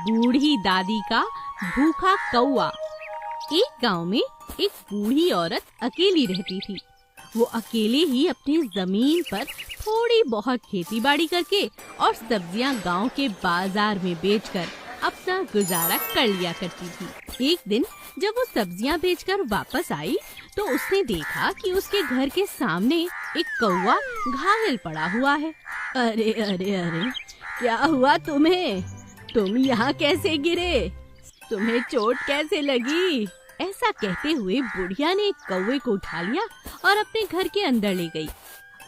बूढ़ी दादी का भूखा कौवा। एक गांव में एक बूढ़ी औरत अकेली रहती थी। वो अकेले ही अपनी जमीन पर थोड़ी बहुत खेती बाड़ी करके और सब्जियां गांव के बाजार में बेचकर अपना गुजारा कर लिया करती थी। एक दिन जब वो सब्जियां बेचकर वापस आई तो उसने देखा कि उसके घर के सामने एक कौवा घायल पड़ा हुआ है। अरे अरे अरे, क्या हुआ तुम्हें? तुम यहाँ कैसे गिरे? तुम्हें चोट कैसे लगी? ऐसा कहते हुए बुढ़िया ने कौवे को उठा लिया और अपने घर के अंदर ले गई।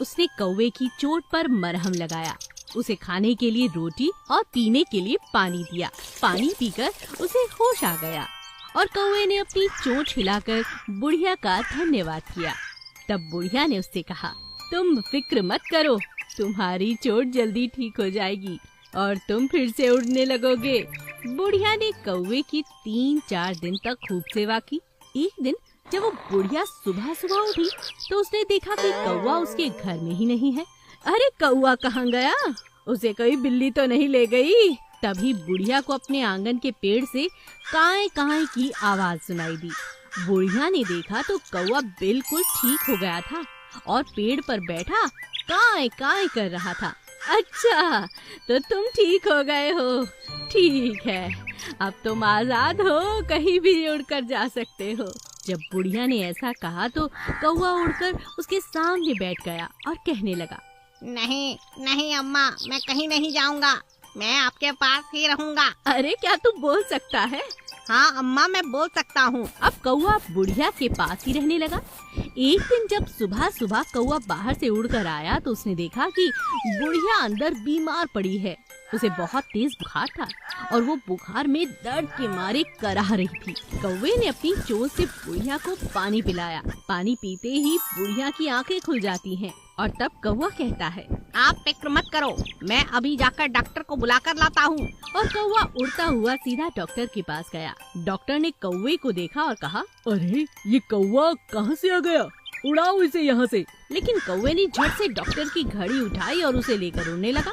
उसने कौवे की चोट पर मरहम लगाया, उसे खाने के लिए रोटी और पीने के लिए पानी दिया। पानी पीकर उसे होश आ गया और कौवे ने अपनी चोंच हिलाकर बुढ़िया का धन्यवाद किया। तब बुढ़िया ने उससे कहा, तुम फिक्र मत करो, तुम्हारी चोट जल्दी ठीक हो जाएगी और तुम फिर से उड़ने लगोगे। बुढ़िया ने कौवे की 3-4 दिन तक खूब सेवा की। एक दिन जब वो बुढ़िया सुबह सुबह उठी तो उसने देखा कि कौवा उसके घर में ही नहीं है। अरे कौवा कहाँ गया? उसे कोई बिल्ली तो नहीं ले गई? तभी बुढ़िया को अपने आंगन के पेड़ से काए काए की आवाज सुनाई दी। बुढ़िया ने देखा तो कौवा बिल्कुल ठीक हो गया था और पेड़ पर बैठा काए काए कर रहा था। अच्छा, तो तुम ठीक हो गए हो। ठीक है, अब तुम आजाद हो, कहीं भी उड़कर जा सकते हो। जब बुढ़िया ने ऐसा कहा तो कौवा उड़कर उसके सामने बैठ गया और कहने लगा, नहीं नहीं अम्मा, मैं कहीं नहीं जाऊंगा, मैं आपके पास ही रहूंगा। अरे क्या तू बोल सकता है? हाँ अम्मा, मैं बोल सकता हूँ। अब कौवा बुढ़िया के पास ही रहने लगा। एक दिन जब सुबह सुबह कौवा बाहर से उड़कर आया तो उसने देखा कि बुढ़िया अंदर बीमार पड़ी है। उसे बहुत तेज बुखार था और वो बुखार में दर्द के मारे कराह रही थी। कौवे ने अपनी चोंच से बुढ़िया को पानी पिलाया। पानी पीते ही बुढ़िया की आंखें खुल जाती हैं और तब कौवा कहता है, आप फिक्र मत करो, मैं अभी जाकर डॉक्टर को बुलाकर लाता हूँ। और कौवा उड़ता हुआ सीधा डॉक्टर के पास गया। डॉक्टर ने कौवे को देखा और कहा, अरे ये कौवा कहाँ से आ गया? उड़ाओ इसे यहाँ से। लेकिन कौवे ने झट से डॉक्टर की घड़ी उठाई और उसे लेकर उड़ने लगा।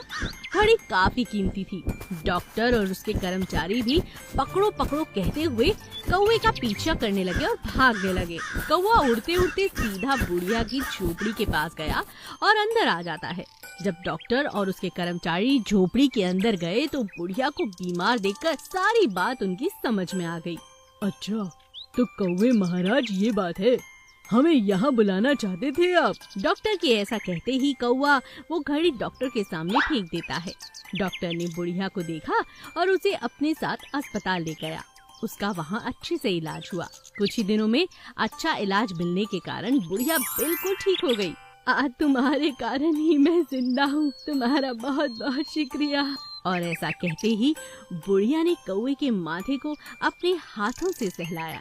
घड़ी काफी कीमती थी। डॉक्टर और उसके कर्मचारी भी पकड़ो पकड़ो कहते हुए कौवे का पीछा करने लगे और भागने लगे। कौवा उड़ते उड़ते सीधा बुढ़िया की झोपड़ी के पास गया और अंदर आ जाता है। जब डॉक्टर और उसके कर्मचारी झोपड़ी के अंदर गए तो बुढ़िया को बीमार देखकर सारी बात उनकी समझ में आ गई। अच्छा, तो कौवे महाराज ये बात है, हमें यहाँ बुलाना चाहते थे आप? डॉक्टर के ऐसा कहते ही कौवा वो घड़ी डॉक्टर के सामने फेंक देता है। डॉक्टर ने बुढ़िया को देखा और उसे अपने साथ अस्पताल ले गया। उसका वहाँ अच्छे से इलाज हुआ। कुछ ही दिनों में अच्छा इलाज मिलने के कारण बुढ़िया बिल्कुल ठीक हो गई। आज तुम्हारे कारण ही मैं जिंदा हूँ, तुम्हारा बहुत बहुत शुक्रिया। और ऐसा कहते ही बुढ़िया ने कौवे के माथे को अपने हाथों से सहलाया।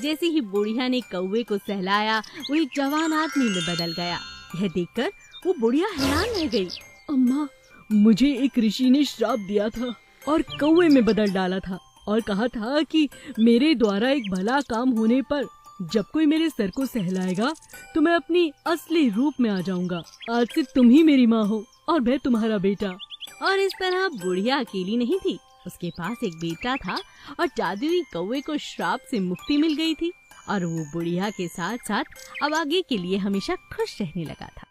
जैसे ही बुढ़िया ने कौवे को सहलाया वो एक जवान आदमी में बदल गया। यह देखकर वो बुढ़िया हैरान रह गई। अम्मा, मुझे एक ऋषि ने श्राप दिया था और कौवे में बदल डाला था और कहा था कि मेरे द्वारा एक भला काम होने पर जब कोई मेरे सर को सहलाएगा तो मैं अपनी असली रूप में आ जाऊंगा। आज से तुम ही मेरी माँ हो और मैं तुम्हारा बेटा। और इस तरह बुढ़िया अकेली नहीं थी, उसके पास एक बेटा था और जादुई कौवे को श्राप से मुक्ति मिल गई थी और वो बुढ़िया के साथ साथ अब आगे के लिए हमेशा खुश रहने लगा था।